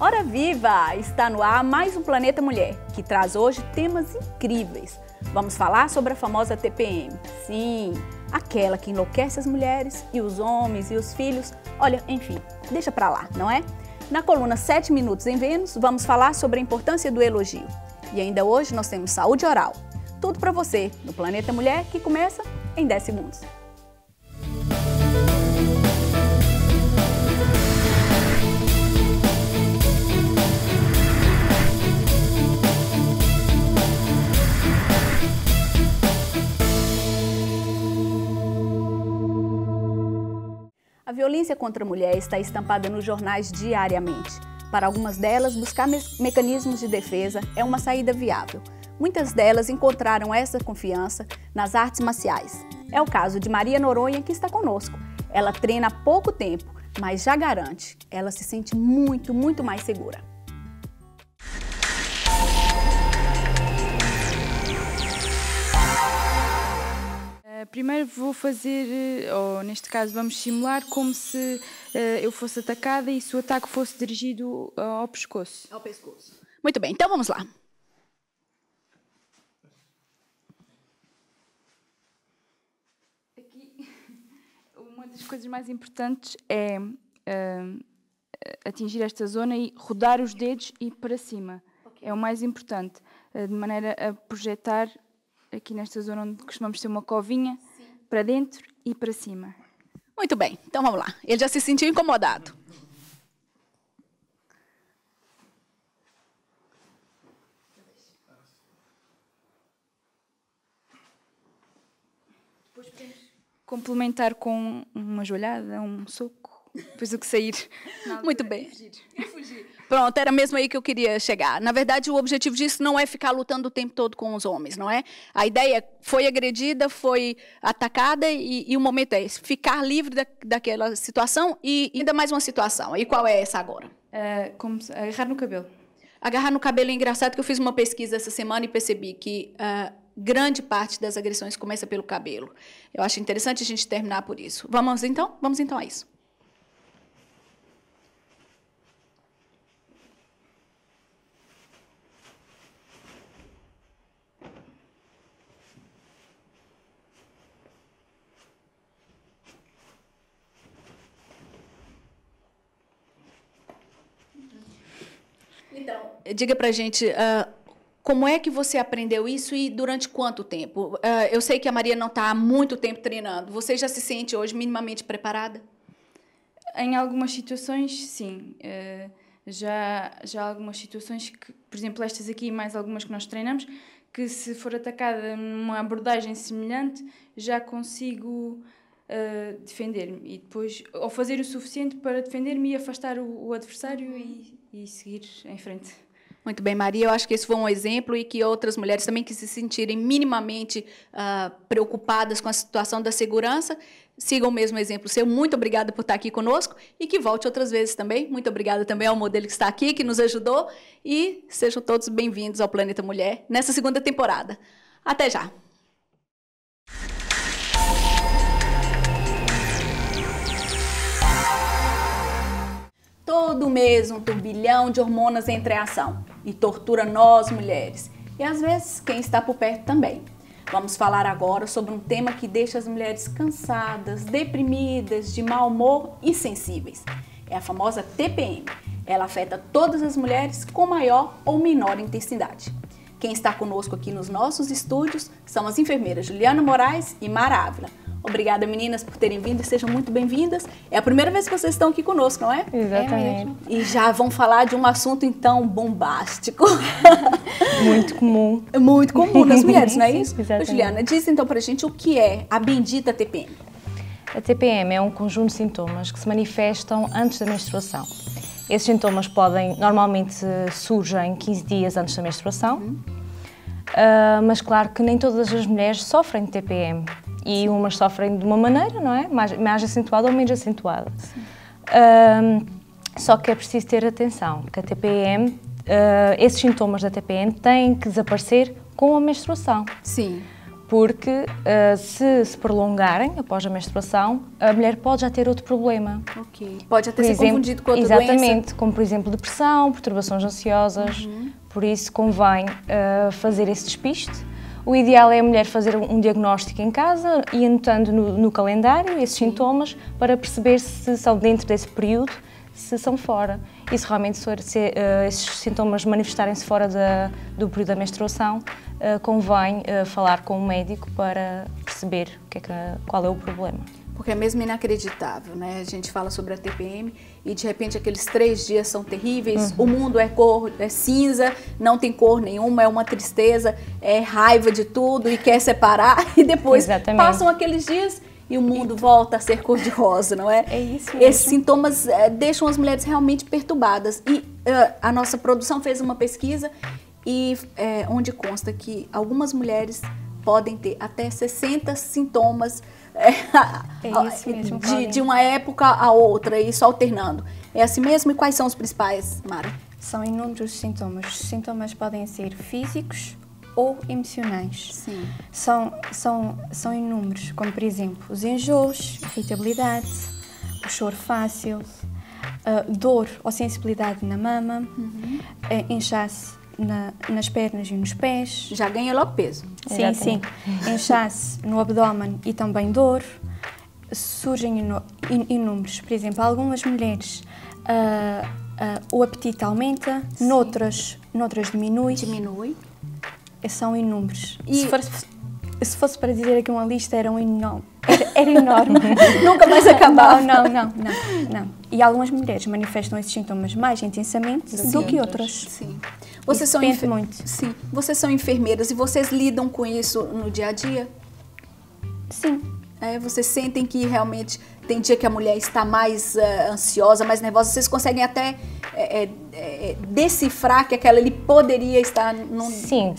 Ora viva! Está no ar mais um Planeta Mulher, que traz hoje temas incríveis. Vamos falar sobre a famosa TPM. Sim, aquela que enlouquece as mulheres e os homens e os filhos. Olha, enfim, deixa pra lá, não é? Na coluna 7 Minutos em Vênus, vamos falar sobre a importância do elogio. E ainda hoje nós temos saúde oral. Tudo pra você no Planeta Mulher, que começa em 10 segundos. A violência contra a mulher está estampada nos jornais diariamente. Para algumas delas, buscar mecanismos de defesa é uma saída viável. Muitas delas encontraram essa confiança nas artes marciais. É o caso de Maria Noronha, que está conosco. Ela treina há pouco tempo, mas já garante, ela se sente muito mais segura. Primeiro vou fazer, ou neste caso vamos simular como se eu fosse atacada e se o ataque fosse dirigido ao pescoço. Ao pescoço. Muito bem, então vamos lá. Aqui, uma das coisas mais importantes é atingir esta zona e rodar os dedos e ir para cima. Okay. É o mais importante, de maneira a projetar aqui nesta zona onde costumamos ter uma covinha, sim, para dentro e para cima. Muito bem, então vamos lá. Ele já se sentiu incomodado. Depois podemos complementar com uma joelhada, um soco, depois o que sair. Muito bem. Fugir. Pronto, era mesmo aí que eu queria chegar. Na verdade, o objetivo disso não é ficar lutando o tempo todo com os homens, não é? A ideia foi agredida, foi atacada e o momento é esse, ficar livre daquela situação e ainda mais uma situação. E qual é essa agora? Como agarrar no cabelo. Agarrar no cabelo é engraçado, que eu fiz uma pesquisa essa semana e percebi que grande parte das agressões começa pelo cabelo. Eu acho interessante a gente terminar por isso. Vamos então? Vamos então a isso. Então, diga pra gente, como é que você aprendeu isso e durante quanto tempo? Eu sei que a Maria não está há muito tempo treinando. Você já se sente hoje minimamente preparada? Em algumas situações, sim. Já há algumas situações que, por exemplo, estas aqui e mais algumas que nós treinamos, que se for atacada numa abordagem semelhante, já consigo defender-me. E depois, ou fazer o suficiente para defender-me e afastar o adversário e seguir em frente. Muito bem, Maria, eu acho que esse foi um exemplo e que outras mulheres também que se sentirem minimamente preocupadas com a situação da segurança, sigam o mesmo exemplo seu. Muito obrigada por estar aqui conosco e que volte outras vezes também. Muito obrigada também ao modelo que está aqui, que nos ajudou, e sejam todos bem-vindos ao Planeta Mulher nessa segunda temporada. Até já! Todo mês um turbilhão de hormonas entra em ação e tortura nós mulheres e às vezes quem está por perto também. Vamos falar agora sobre um tema que deixa as mulheres cansadas, deprimidas, de mau humor e sensíveis. É a famosa TPM. Ela afeta todas as mulheres com maior ou menor intensidade. Quem está conosco aqui nos nossos estúdios são as enfermeiras Juliana Moraes e Mara Ávila. Obrigada, meninas, por terem vindo e sejam muito bem-vindas. É a primeira vez que vocês estão aqui conosco, não é? Exatamente. E já vão falar de um assunto, então, bombástico. Muito comum. Muito comum nas mulheres, não é isso? Exatamente. Juliana, diz então pra gente o que é a bendita TPM. A TPM é um conjunto de sintomas que se manifestam antes da menstruação. Esses sintomas normalmente surgem 15 dias antes da menstruação, mas claro que nem todas as mulheres sofrem de TPM. E umas sofrem de uma maneira, não é? Mais acentuada ou menos acentuada. Só que é preciso ter atenção, que a TPM, esses sintomas da TPM têm que desaparecer com a menstruação. Sim. porque se prolongarem após a menstruação, a mulher pode já ter outro problema. Ok. Pode até ser confundido com outra doença. Exatamente, como por exemplo depressão, perturbações ansiosas. Por isso convém fazer esse despiste. O ideal é a mulher fazer um diagnóstico em casa e anotando no calendário esses sintomas para perceber se são dentro desse período, se são fora. E se realmente esses sintomas manifestarem-se fora do período da menstruação, convém falar com o médico para perceber qual é o problema. Porque é mesmo inacreditável, né? A gente fala sobre a TPM e de repente aqueles 3 dias são terríveis, o mundo é cinza, não tem cor nenhuma, é uma tristeza, é raiva de tudo e quer separar e depois passam aqueles dias e o mundo volta a ser cor-de-rosa, não é? É isso mesmo. Esses sintomas deixam as mulheres realmente perturbadas e a nossa produção fez uma pesquisa e onde consta que algumas mulheres podem ter até 60 sintomas isso mesmo, de uma época a outra, isso alternando. É assim mesmo? E quais são os principais, Mara? São inúmeros sintomas. Os sintomas podem ser físicos ou emocionais. Sim. São inúmeros, como por exemplo os enjoos, irritabilidade, o choro fácil, dor ou sensibilidade na mama, inchaço nas pernas e nos pés. Já ganha logo peso. Sim. Inchaço no abdômen e também dor. Surgem inúmeros. Por exemplo, algumas mulheres o apetite aumenta, noutras diminui. São inúmeros. Se fosse para dizer aqui uma lista, era enorme. Nunca mais acabava. Não. E algumas mulheres manifestam esses sintomas mais intensamente do que outras. Sim. Depende muito. Sim. Vocês são enfermeiras e vocês lidam com isso no dia a dia? Sim. Vocês sentem que realmente tem dia que a mulher está mais ansiosa, mais nervosa, vocês conseguem até decifrar que aquela ali poderia estar num... Sim,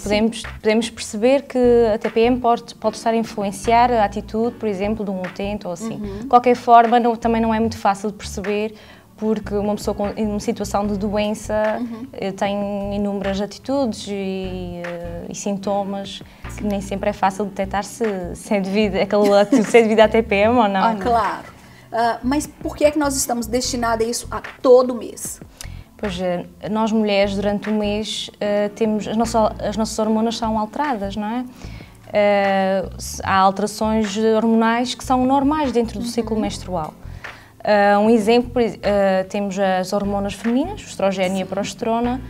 podemos perceber que a TPM pode estar a influenciar a atitude, por exemplo, de um utente ou assim. De qualquer forma, também não é muito fácil de perceber, porque uma pessoa em uma situação de doença tem inúmeras atitudes e sintomas que nem sempre é fácil detectar se é devido à TPM ou não. Claro. Mas por que é que nós estamos destinadas a isso a todo mês? Pois, nós mulheres durante o mês temos as nossas hormonas são alteradas, não é? Há alterações hormonais que são normais dentro do ciclo menstrual. Um exemplo, temos as hormonas femininas, o estrogênio e a progesterona,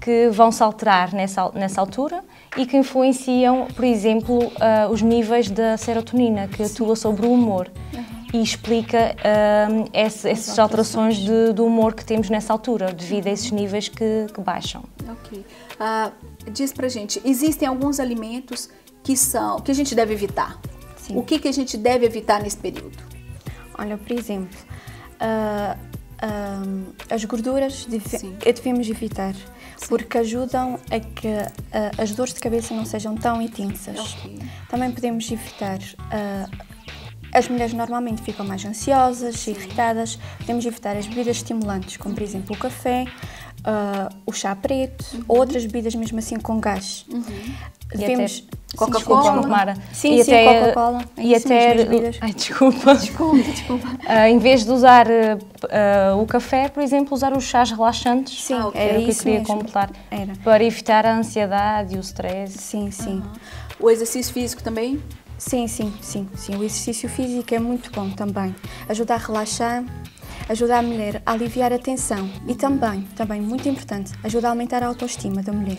que vão se alterar nessa altura e que influenciam, por exemplo, os níveis da serotonina, que atua sobre o humor e explica essas alterações do humor que temos nessa altura, devido a esses níveis que baixam. Ok. Diz pra gente, existem alguns alimentos que a gente deve evitar? Sim. O que a gente deve evitar nesse período? Olha, por exemplo, as gorduras devemos evitar, porque ajudam a que as dores de cabeça não sejam tão intensas. Também podemos evitar, as mulheres normalmente ficam mais ansiosas, irritadas, podemos evitar as bebidas estimulantes, como por exemplo o café, o chá preto, ou outras bebidas mesmo assim com gás. Devemos... Coca-Cola? Sim, Coca-Cola. E até... Ai, desculpa. Em vez de usar o café, por exemplo, usar os chás relaxantes. Sim, era o que eu queria completar. Para evitar a ansiedade e o stress. Sim. O exercício físico também? Sim. O exercício físico é muito bom também. Ajuda a relaxar, ajuda a mulher a aliviar a tensão e também muito importante, ajuda a aumentar a autoestima da mulher.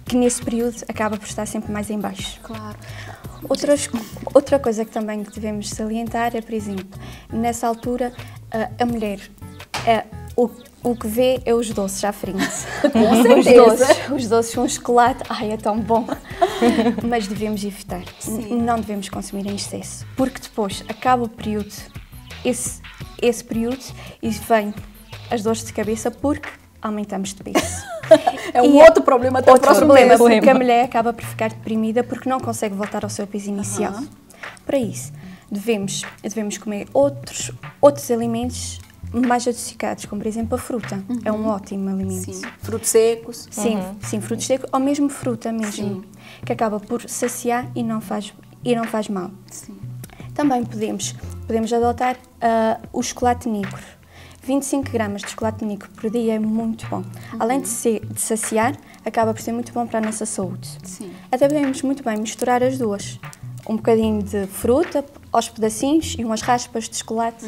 Que nesse período acaba por estar sempre mais em baixo. Claro. Outra coisa que também devemos salientar é, por exemplo, nessa altura a mulher o que vê é os doces à frente. Com certeza. Os doces, um chocolate, é tão bom. Mas devemos evitar. Não devemos consumir em excesso, porque depois acaba o período, esse período, e vem as dores de cabeça porque aumentamos de peso. É um outro problema até o próximo mês. Porque a mulher acaba por ficar deprimida porque não consegue voltar ao seu peso inicial. Para isso, devemos comer outros alimentos mais adocicados, como por exemplo a fruta. É um ótimo alimento. Sim. Frutos secos. Sim, frutos secos, ou mesmo fruta mesmo. que acaba por saciar e não faz mal. Sim. Também podemos adotar o chocolate negro. 25 gramas de chocolate negro por dia é muito bom. Além de saciar, acaba por ser muito bom para a nossa saúde. Sim. Até podemos muito bem misturar as duas. Um bocadinho de fruta aos pedacinhos e umas raspas de chocolate.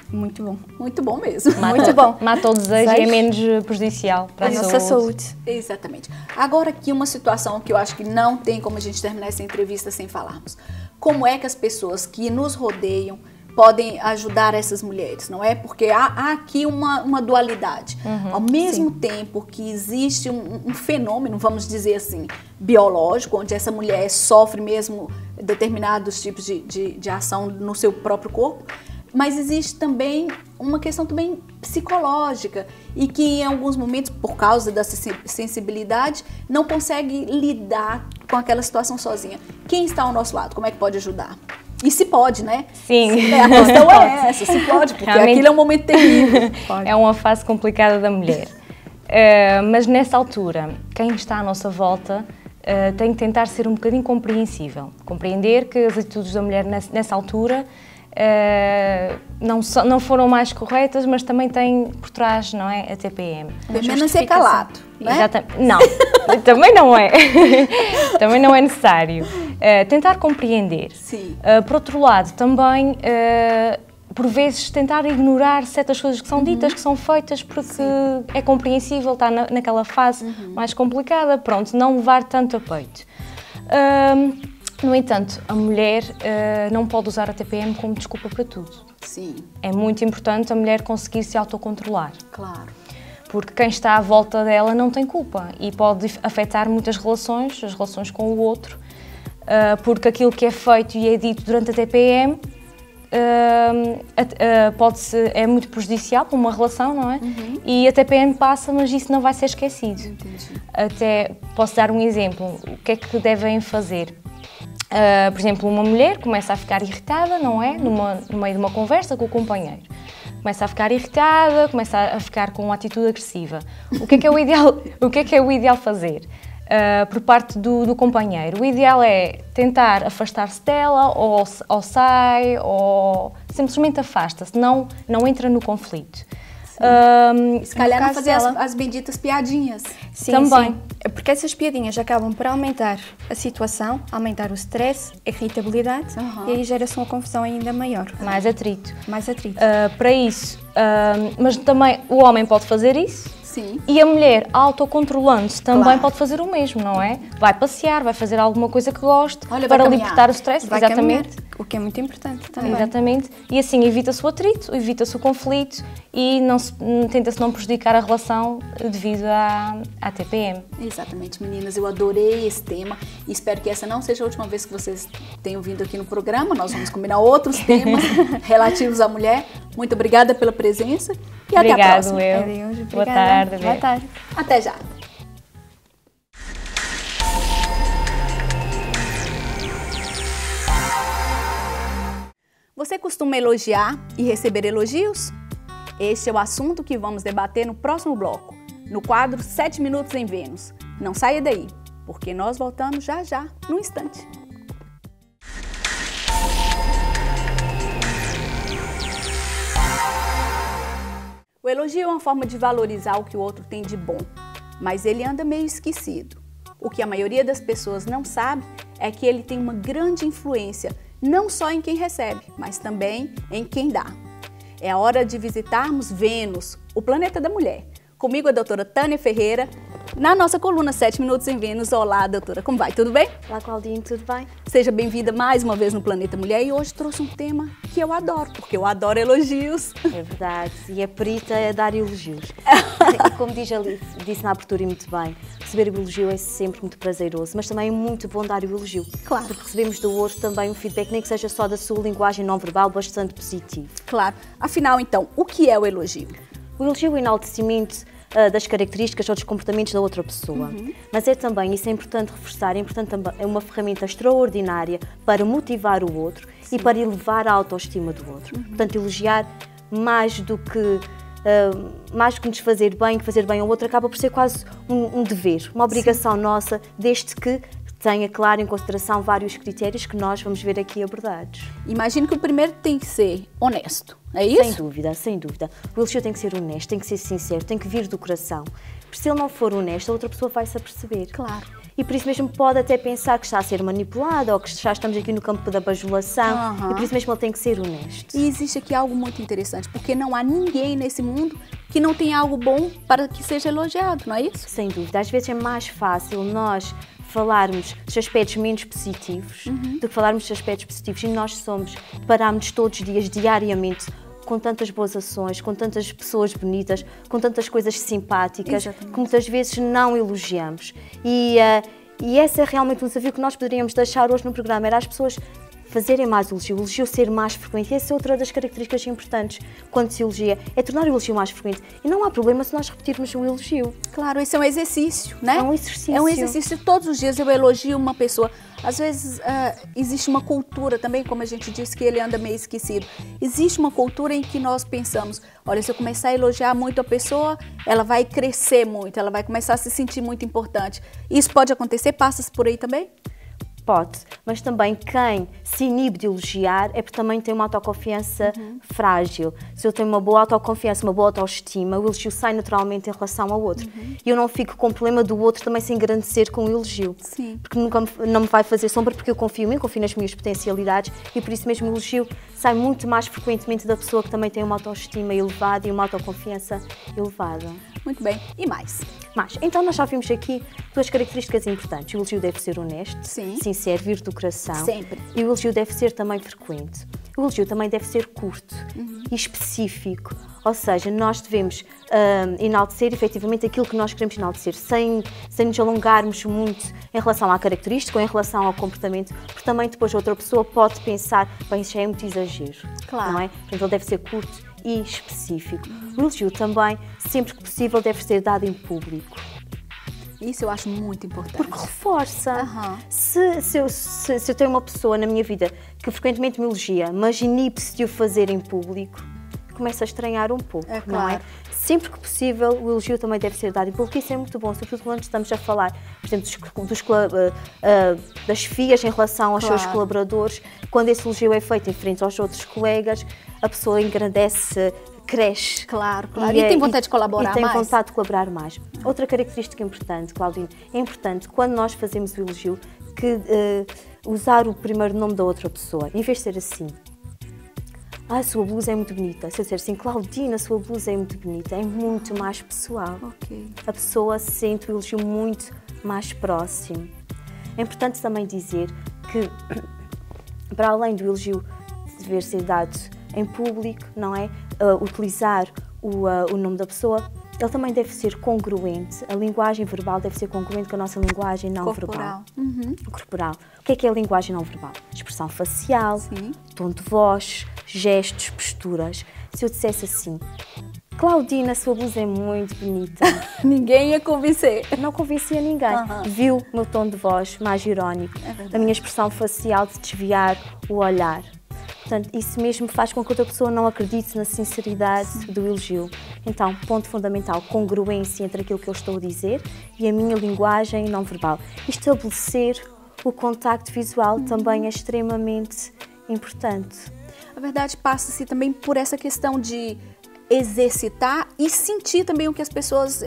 Muito bom. Muito bom mesmo. Muito bom. Mata o desejo e é menos prejudicial para a nossa saúde. Exatamente. Agora aqui uma situação que eu acho que não tem como a gente terminar essa entrevista sem falarmos. Como é que as pessoas que nos rodeiam podem ajudar essas mulheres, não é? Porque há aqui uma dualidade. Ao mesmo tempo que existe um fenômeno, vamos dizer assim, biológico, onde essa mulher sofre mesmo determinados tipos de ação no seu próprio corpo, mas existe também uma questão também psicológica e que em alguns momentos, por causa dessa sensibilidade, não consegue lidar com aquela situação sozinha. Quem está ao nosso lado? Como é que pode ajudar? E se pode, né? Sim. A questão é essa, se pode, porque realmente, aquilo é um momento terrível. É uma fase complicada da mulher. Mas nessa altura, quem está à nossa volta tem que tentar ser um bocadinho compreensível. Compreender que as atitudes da mulher nessa altura não foram mais corretas, mas também tem por trás, não é, a TPM. Pelo menos ser calado, não é? Exatamente. Não, também não é. Também não é necessário. Tentar compreender. Sim. Por outro lado, também, por vezes, tentar ignorar certas coisas que são ditas, que são feitas, porque é compreensível, está naquela fase mais complicada, pronto, não levar tanto a peito. No entanto, a mulher não pode usar a TPM como desculpa para tudo. Sim. É muito importante a mulher conseguir se autocontrolar. Claro. Porque quem está à volta dela não tem culpa e pode afetar muitas relações, as relações com o outro, porque aquilo que é feito e é dito durante a TPM é muito prejudicial para uma relação, não é? E a TPM passa, mas isso não vai ser esquecido. Entendi. Até posso dar um exemplo. O que é que devem fazer? Por exemplo, uma mulher começa a ficar irritada, não é? No meio de uma conversa com o companheiro. Começa a ficar irritada, começa a ficar com uma atitude agressiva. O que é que é o ideal fazer? Por parte do companheiro. O ideal é tentar afastar-se dela, ou sai, ou simplesmente afasta-se, não entra no conflito. Se calhar não fazer as benditas piadinhas. Sim, também. Sim. Porque essas piadinhas acabam por aumentar a situação, aumentar o stress, a irritabilidade e aí gera-se uma confusão ainda maior. Mais atrito. Mais atrito. Para isso, mas também o homem pode fazer isso. Sim. E a mulher, autocontrolando-se, também pode fazer o mesmo, não é? Vai passear, vai fazer alguma coisa que goste para libertar o stress. Vai exatamente. Caminhar, o que é muito importante também. Exatamente. E assim evita-se o atrito, evita-se o conflito e tenta-se não prejudicar a relação devido à TPM. Exatamente, meninas. Eu adorei esse tema e espero que essa não seja a última vez que vocês tenham vindo aqui no programa. Nós vamos combinar outros temas relativos à mulher. Muito obrigada pela presença e até a próxima. Adeus, boa tarde. Boa tarde. Até já. Você costuma elogiar e receber elogios? Este é o assunto que vamos debater no próximo bloco, no quadro 7 Minutos em Vênus. Não saia daí, porque nós voltamos já, num instante. O elogio é uma forma de valorizar o que o outro tem de bom, mas ele anda meio esquecido. O que a maioria das pessoas não sabe é que ele tem uma grande influência, não só em quem recebe, mas também em quem dá. É a hora de visitarmos Vênus, o planeta da mulher. Comigo a doutora Tânia Ferreira, na nossa coluna 7 Minutos em Vênus. Olá, doutora, como vai? Tudo bem? Olá, Claudinho, tudo bem? Seja bem-vinda mais uma vez no Planeta Mulher e hoje trouxe um tema que eu adoro, porque eu adoro elogios. É verdade, e a perita é dar elogios. E como disse na abertura e muito bem, receber o elogio é sempre muito prazeroso, mas também é muito bom dar o elogio. Claro. Porque recebemos do outro também um feedback, nem que seja só da sua linguagem não verbal, bastante positivo. Claro. Afinal, então, o que é o elogio? O elogio é o enaltecimento das características ou dos comportamentos da outra pessoa. Mas é também, isso é importante reforçar, é uma ferramenta extraordinária para motivar o outro e para elevar a autoestima do outro. Portanto, elogiar mais do que nos fazer bem ao outro acaba por ser quase um dever, uma obrigação nossa, desde que tenha, claro, em consideração vários critérios que nós vamos ver aqui abordados. Imagino que o primeiro tem que ser honesto, é isso? Sem dúvida, sem dúvida. O elogio tem que ser honesto, tem que ser sincero, tem que vir do coração. Porque se ele não for honesto, a outra pessoa vai se aperceber. Claro. E por isso mesmo pode até pensar que está a ser manipulado ou que já estamos aqui no campo da bajulação. E por isso mesmo ele tem que ser honesto. E existe aqui algo muito interessante, porque não há ninguém nesse mundo que não tenha algo bom para que seja elogiado, não é isso? Sem dúvida. Às vezes é mais fácil nós falarmos dos aspectos menos positivos do que falarmos dos aspectos positivos. E nós deparamos todos os dias, diariamente, com tantas boas ações, com tantas pessoas bonitas, com tantas coisas simpáticas, Exatamente. que muitas vezes não elogiamos. E esse é realmente um desafio que nós poderíamos deixar hoje no programa, era as pessoas fazerem mais elogio, o elogio ser mais frequente. E essa é outra das características importantes quando se elogia, é tornar o elogio mais frequente. E não há problema se nós repetirmos o elogio. Claro, esse é um exercício, né? É um exercício. É um exercício. Todos os dias eu elogio uma pessoa. Às vezes existe uma cultura também, como a gente disse, que ele anda meio esquecido. Existe uma cultura em que nós pensamos, olha, se eu começar a elogiar muito a pessoa, ela vai crescer muito, ela vai começar a se sentir muito importante. Isso pode acontecer? Passa por aí também? Pode, mas também quem se inibe de elogiar é porque também tem uma autoconfiança frágil. Se eu tenho uma boa autoconfiança, uma boa autoestima, o elogio sai naturalmente em relação ao outro. E eu não fico com o problema do outro também se engrandecer com o elogio. Sim. Porque nunca não me vai fazer sombra, porque eu confio em mim, confio nas minhas potencialidades e por isso mesmo o elogio sai muito mais frequentemente da pessoa que também tem uma autoestima elevada e uma autoconfiança elevada. Muito bem. E mais? Mas, então nós já vimos aqui duas características importantes. O elogio deve ser honesto, Sim. sincero, vir do coração. Sempre. E o elogio deve ser também frequente. O elogio também deve ser curto e específico. Ou seja, nós devemos enaltecer efetivamente aquilo que nós queremos enaltecer, sem nos alongarmos muito em relação à característica ou em relação ao comportamento, porque também depois outra pessoa pode pensar, bem, isso já é muito exagero. Claro. Não é? Portanto, ele deve ser curto e específico. O elogio também, sempre que possível, deve ser dado em público. Isso eu acho muito importante. Porque reforça. Aham. Se eu tenho uma pessoa na minha vida que frequentemente me elogia, mas inibe-se de o fazer em público, começa a estranhar um pouco, É não é? claro. Sempre que possível, o elogio também deve ser dado em público. Isso é muito bom, sobretudo quando estamos a falar, por exemplo, das FIAs em relação aos seus colaboradores. Quando esse elogio é feito em frente aos outros colegas, a pessoa engrandece, cresce. Claro, claro. E tem vontade de colaborar mais. E tem mais. vontade de colaborar mais. Outra característica importante, Claudine, é importante quando nós fazemos o elogio que usar o primeiro nome da outra pessoa, em vez de ser assim. A sua blusa é muito bonita. Se eu disser assim, Claudine, a sua blusa é muito bonita, é muito mais pessoal. Ok. A pessoa sente o elogio muito mais próximo. É importante também dizer que, para além do elogio dever ser dado em público, não é? Utilizar o nome da pessoa, ele também deve ser congruente. A linguagem verbal deve ser congruente com a nossa linguagem não verbal. Corporal. O que é a linguagem não verbal? Expressão facial, Sim. tom de voz, gestos, posturas. Se eu dissesse assim, Claudine, a sua blusa é muito bonita, Ninguém ia convencer. não convencia ninguém. Viu o meu tom de voz mais irónico, a minha expressão facial de desviar o olhar. Portanto, isso mesmo faz com que outra pessoa não acredite na sinceridade do elogio. Então, ponto fundamental, congruência entre aquilo que eu estou a dizer e a minha linguagem não verbal. Estabelecer o contacto visual também é extremamente importante. A verdade passa-se também por essa questão de exercitar e sentir também o que as pessoas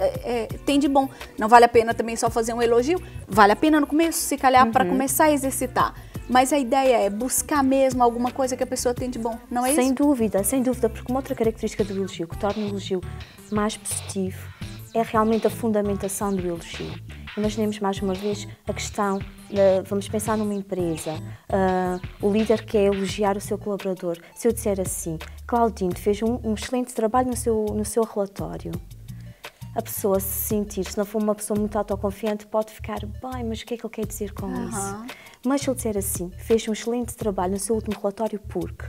têm de bom. Não vale a pena também só fazer um elogio, vale a pena no começo, se calhar, para começar a exercitar. Mas a ideia é buscar mesmo alguma coisa que a pessoa tem de bom, não é isso? Sem dúvida, porque uma outra característica do elogio que torna o elogio mais positivo é realmente a fundamentação do elogio. Imaginemos mais uma vez a questão, vamos pensar numa empresa, o líder quer elogiar o seu colaborador. Se eu disser assim, Claudine fez um excelente trabalho no seu relatório, a pessoa se sentir, se não for uma pessoa muito autoconfiante, pode ficar, bem, mas o que é que ele quer dizer com isso? Mas se eu disser assim, fez um excelente trabalho no seu último relatório porque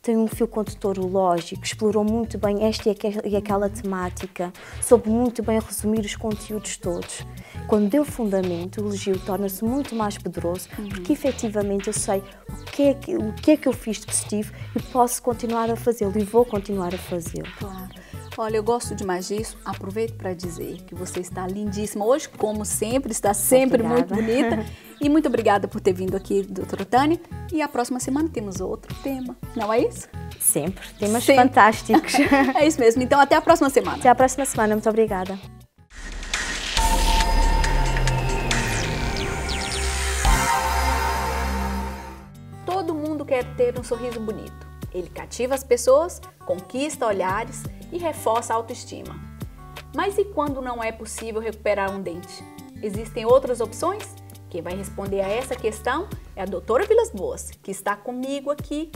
tem um fio condutor lógico, explorou muito bem esta e aquela temática, soube muito bem resumir os conteúdos todos. Quando deu fundamento, o elogio torna-se muito mais poderoso, porque efetivamente eu sei o que é que eu fiz de positivo e posso continuar a fazê-lo e vou continuar a fazê-lo. Claro. Olha, eu gosto demais disso. Aproveito para dizer que você está lindíssima hoje, como sempre, está sempre muito bonita. E muito obrigada por ter vindo aqui, doutora Tânia. E a próxima semana temos outro tema, não é isso? Sempre. Temas Sempre. fantásticos. É isso mesmo. Então, até a próxima semana. Até a próxima semana. Muito obrigada. Todo mundo quer ter um sorriso bonito. Ele cativa as pessoas, conquista olhares e reforça a autoestima. Mas e quando não é possível recuperar um dente? Existem outras opções? Quem vai responder a essa questão é a doutora Vilas Boas, que está comigo aqui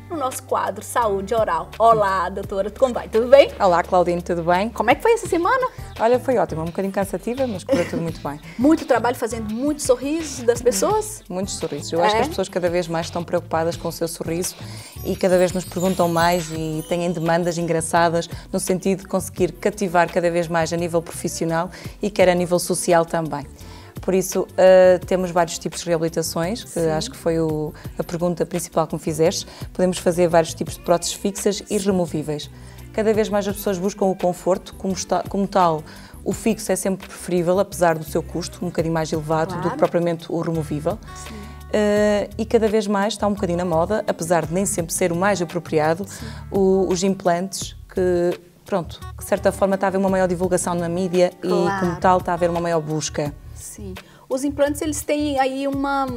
no nosso quadro Saúde Oral. Olá, doutora, como vai? Tudo bem? Olá, Claudine, tudo bem? Como é que foi essa semana? Olha, foi ótimo, um bocadinho cansativa, mas correu tudo muito bem. Muito trabalho fazendo muitos sorrisos das pessoas? Muitos sorrisos. Eu acho que as pessoas cada vez mais estão preocupadas com o seu sorriso e cada vez nos perguntam mais e têm demandas engraçadas no sentido de conseguir cativar cada vez mais a nível profissional e quer a nível social também. Por isso, temos vários tipos de reabilitações, que acho que foi a pergunta principal que me fizeste. Podemos fazer vários tipos de próteses fixas e removíveis. Cada vez mais as pessoas buscam o conforto, como tal, o fixo é sempre preferível, apesar do seu custo, um bocadinho mais elevado do que propriamente o removível. E cada vez mais está um bocadinho na moda, apesar de nem sempre ser o mais apropriado, os implantes, que, pronto, de certa forma está a haver uma maior divulgação na mídia e, como tal, está a haver uma maior busca. Sim. Os implantes, eles têm aí uma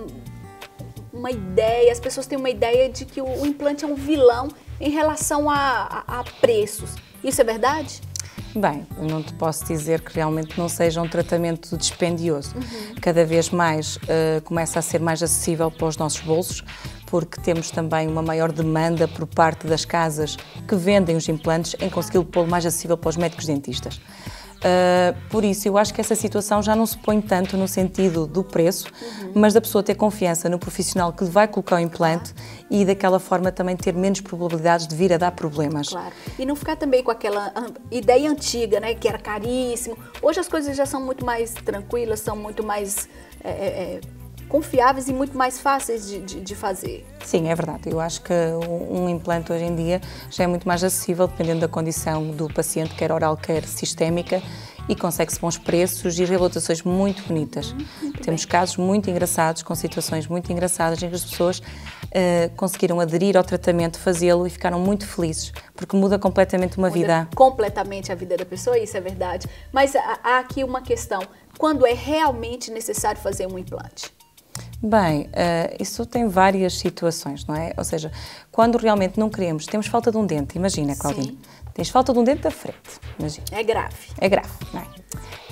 ideia, as pessoas têm uma ideia de que o implante é um vilão em relação a preços. Isso é verdade? Bem, eu não te posso dizer que realmente não seja um tratamento dispendioso. Cada vez mais começa a ser mais acessível para os nossos bolsos, porque temos também uma maior demanda por parte das casas que vendem os implantes em consegui-lo pô-lo mais acessível para os médicos dentistas. Por isso, eu acho que essa situação já não se põe tanto no sentido do preço, mas da pessoa ter confiança no profissional que lhe vai colocar o implante e daquela forma também ter menos probabilidades de vir a dar problemas. Claro. E não ficar também com aquela ideia antiga, né, que era caríssimo. Hoje as coisas já são muito mais tranquilas, são muito mais confiáveis e muito mais fáceis de fazer. Sim, é verdade. Eu acho que um implante hoje em dia já é muito mais acessível, dependendo da condição do paciente, quer oral, quer sistémica, e consegue-se bons preços e reabilitações muito bonitas. Temos casos muito engraçados, com situações muito engraçadas, em que as pessoas conseguiram aderir ao tratamento, fazê-lo e ficaram muito felizes, porque muda completamente uma vida. Completamente a vida da pessoa, isso é verdade. Mas há aqui uma questão, quando é realmente necessário fazer um implante? Bem, isso tem várias situações, não é? Ou seja, quando realmente não queremos, temos falta de um dente, imagina, Claudine, tens falta de um dente da frente, imagina. É grave. É grave, não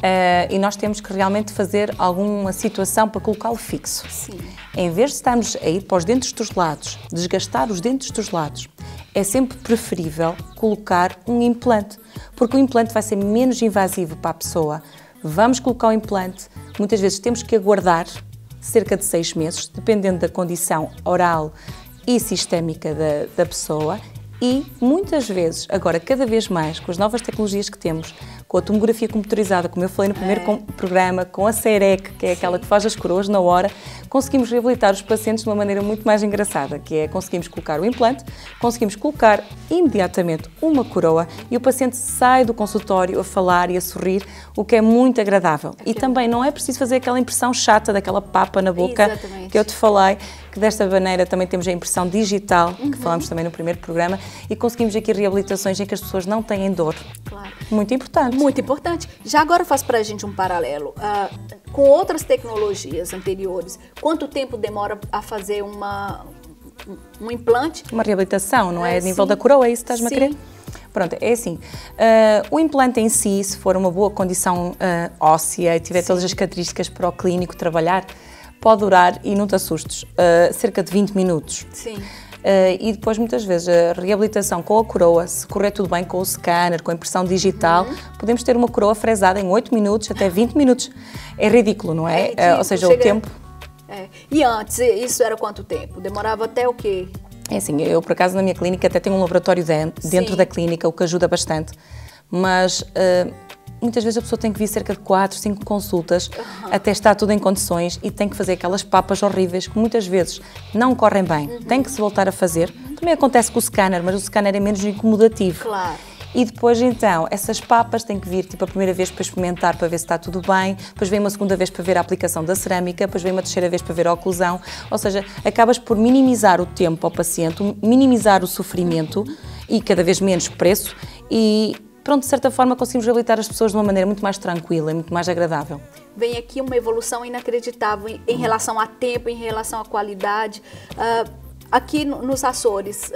é? E nós temos que realmente fazer alguma situação para colocá-lo fixo. Sim. Em vez de estarmos a ir para os dentes dos lados, desgastar os dentes dos lados, é sempre preferível colocar um implante, porque o implante vai ser menos invasivo para a pessoa. Vamos colocar o implante, muitas vezes temos que aguardar cerca de 6 meses, dependendo da condição oral e sistémica da pessoa, e muitas vezes, agora cada vez mais, com as novas tecnologias que temos, com a tomografia computadorizada, como eu falei no primeiro programa, com a CEREC, que é aquela que faz as coroas na hora, conseguimos reabilitar os pacientes de uma maneira muito mais engraçada, que é conseguimos colocar o implante, conseguimos colocar imediatamente uma coroa e o paciente sai do consultório a falar e a sorrir, o que é muito agradável. E também não é preciso fazer aquela impressão chata daquela papa na boca que eu te falei, que desta maneira também temos a impressão digital, que falamos também no primeiro programa, e conseguimos aqui reabilitações em que as pessoas não têm dor. Claro. Muito importante. Muito importante. Já agora faz para a gente um paralelo. Com outras tecnologias anteriores, quanto tempo demora a fazer um implante? Uma reabilitação, não é? A nível da coroa, é isso que estás-me a querer? Pronto, é assim, o implante em si, se for uma boa condição óssea e tiver todas as características para o clínico trabalhar, pode durar, e não te assustes, cerca de 20 minutos. Sim. E depois, muitas vezes, a reabilitação com a coroa, se correr tudo bem com o scanner, com a impressão digital, podemos ter uma coroa fresada em 8 minutos até 20 minutos. É ridículo, não é? Ou seja, o tempo... E antes, isso era quanto tempo? Demorava até o quê? É assim, eu por acaso na minha clínica até tenho um laboratório dentro da clínica, o que ajuda bastante, mas muitas vezes a pessoa tem que vir cerca de 4, 5 consultas até estar tudo em condições e tem que fazer aquelas papas horríveis que muitas vezes não correm bem, tem que se voltar a fazer. Também acontece com o scanner, mas o scanner é menos incomodativo. Claro. E depois, então, essas papas têm que vir, tipo, a primeira vez para experimentar, para ver se está tudo bem, depois vem uma segunda vez para ver a aplicação da cerâmica, depois vem uma terceira vez para ver a oclusão, ou seja, acabas por minimizar o tempo ao paciente, minimizar o sofrimento e cada vez menos preço e, pronto, de certa forma conseguimos reabilitar as pessoas de uma maneira muito mais tranquila e muito mais agradável. Vem aqui uma evolução inacreditável em relação a tempo, em relação à qualidade. Aqui nos Açores,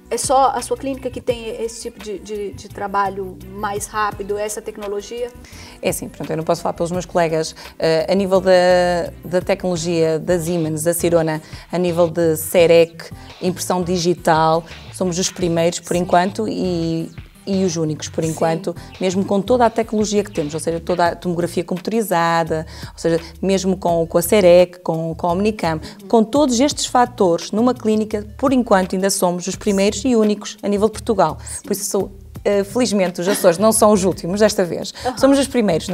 é só a sua clínica que tem esse tipo de trabalho mais rápido, essa tecnologia? É sim, pronto, eu não posso falar pelos meus colegas. A nível da tecnologia da Siemens, da Sirona, a nível de CEREC, impressão digital, somos os primeiros por enquanto e os únicos, por enquanto, mesmo com toda a tecnologia que temos, ou seja, toda a tomografia computerizada, ou seja, mesmo com a CEREC, com a Omnicam, com todos estes fatores, numa clínica, por enquanto, ainda somos os primeiros e únicos a nível de Portugal. Por isso, felizmente, os Açores não são os últimos desta vez. Somos os primeiros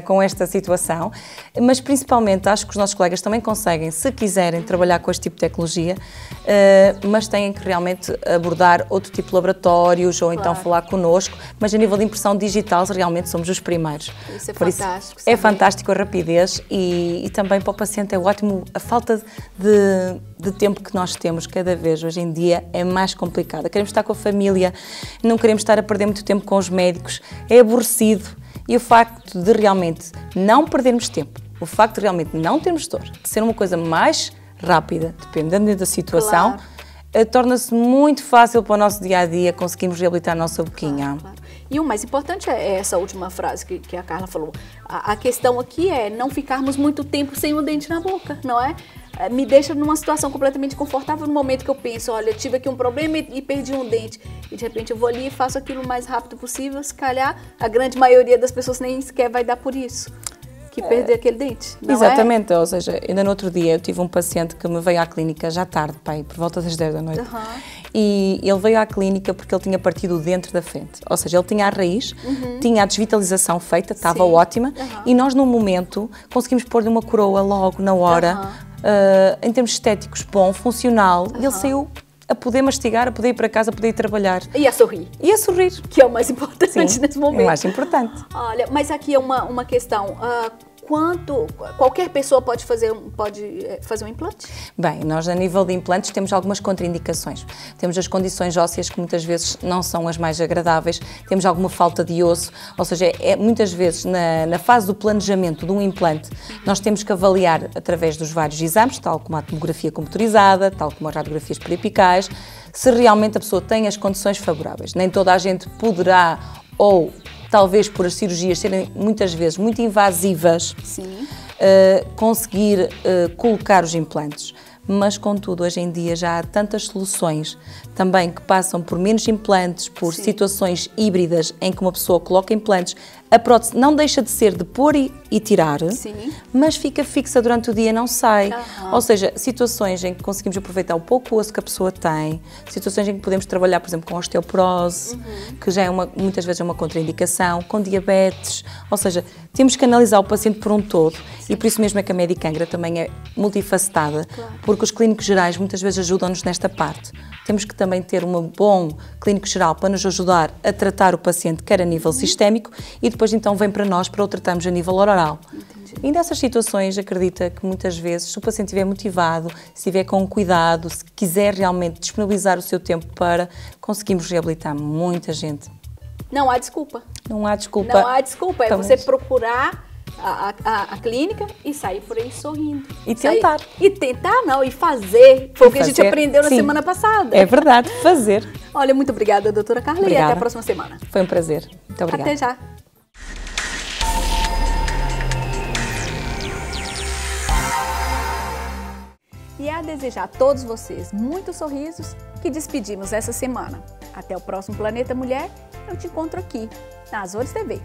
com esta situação, mas principalmente acho que os nossos colegas também conseguem, se quiserem, trabalhar com este tipo de tecnologia, mas têm que realmente abordar outro tipo de laboratórios ou então falar connosco, mas a nível de impressão digital realmente somos os primeiros. Isso é fantástico. É fantástico a rapidez e também para o paciente é ótimo a falta de tempo que nós temos cada vez hoje em dia é mais complicada. Queremos estar com a família, não queremos estar a perder muito tempo com os médicos, é aborrecido e o facto de realmente não perdermos tempo, o facto de realmente não termos dor, de ser uma coisa mais rápida, dependendo da situação, torna-se muito fácil para o nosso dia-a-dia conseguirmos reabilitar a nossa boquinha. Claro. E o mais importante é essa última frase que a Carla falou. A questão aqui é não ficarmos muito tempo sem o dente na boca, não é? Me deixa numa situação completamente confortável no momento que eu penso, olha, eu tive aqui um problema e perdi um dente. E de repente eu vou ali e faço aquilo o mais rápido possível, se calhar a grande maioria das pessoas nem sequer vai dar por isso. Que perder aquele dente, não exatamente, ou seja, ainda no outro dia eu tive um paciente que me veio à clínica já tarde, pai, por volta das 10 da noite, e ele veio à clínica porque ele tinha partido o dente da frente, ou seja, ele tinha a raiz, tinha a desvitalização feita, estava ótima, e nós no momento conseguimos pôr-lhe uma coroa logo na hora, em termos estéticos, bom, funcional, e ele saiu a poder mastigar, a poder ir para casa, a poder ir trabalhar. E a sorrir. E a sorrir. Que é o mais importante nesse momento. É o mais importante. Olha, mas aqui é uma questão. Qualquer pessoa pode fazer um implante? Bem, nós a nível de implantes temos algumas contraindicações. Temos as condições ósseas que muitas vezes não são as mais agradáveis, temos alguma falta de osso, ou seja, muitas vezes na fase do planejamento de um implante nós temos que avaliar através dos vários exames, tal como a tomografia computerizada, tal como as radiografias periapicais, se realmente a pessoa tem as condições favoráveis. Nem toda a gente poderá ou talvez por as cirurgias serem muitas vezes muito invasivas, conseguir colocar os implantes. Mas, contudo, hoje em dia já há tantas soluções também que passam por menos implantes, por situações híbridas em que uma pessoa coloca implantes. A prótese não deixa de ser de pôr e tirar, mas fica fixa durante o dia, não sai. Ou seja, situações em que conseguimos aproveitar o pouco osso que a pessoa tem, situações em que podemos trabalhar, por exemplo, com osteoporose, que já é muitas vezes é uma contraindicação, com diabetes. Ou seja, temos que analisar o paciente por um todo e por isso mesmo é que a Medicangra também é multifacetada, porque os clínicos gerais muitas vezes ajudam-nos nesta parte. Temos que também ter um bom clínico geral para nos ajudar a tratar o paciente, quer a nível sistémico, e depois então vem para nós para o tratarmos a nível oral. E nessas situações, acredita que muitas vezes, se o paciente estiver motivado, se estiver com cuidado, se quiser realmente disponibilizar o seu tempo para, conseguimos reabilitar muita gente. Não há desculpa. Não há desculpa. Não há desculpa, é você procurar a clínica e sair por aí sorrindo. E tentar. E tentar não, e fazer. Foi o que a gente aprendeu na semana passada. É verdade, fazer. Olha, muito obrigada, doutora Carla, e até a próxima semana. Foi um prazer. Muito obrigada. Até já. E é a desejar a todos vocês muitos sorrisos que despedimos essa semana. Até o próximo Planeta Mulher, eu te encontro aqui, na Azores TV.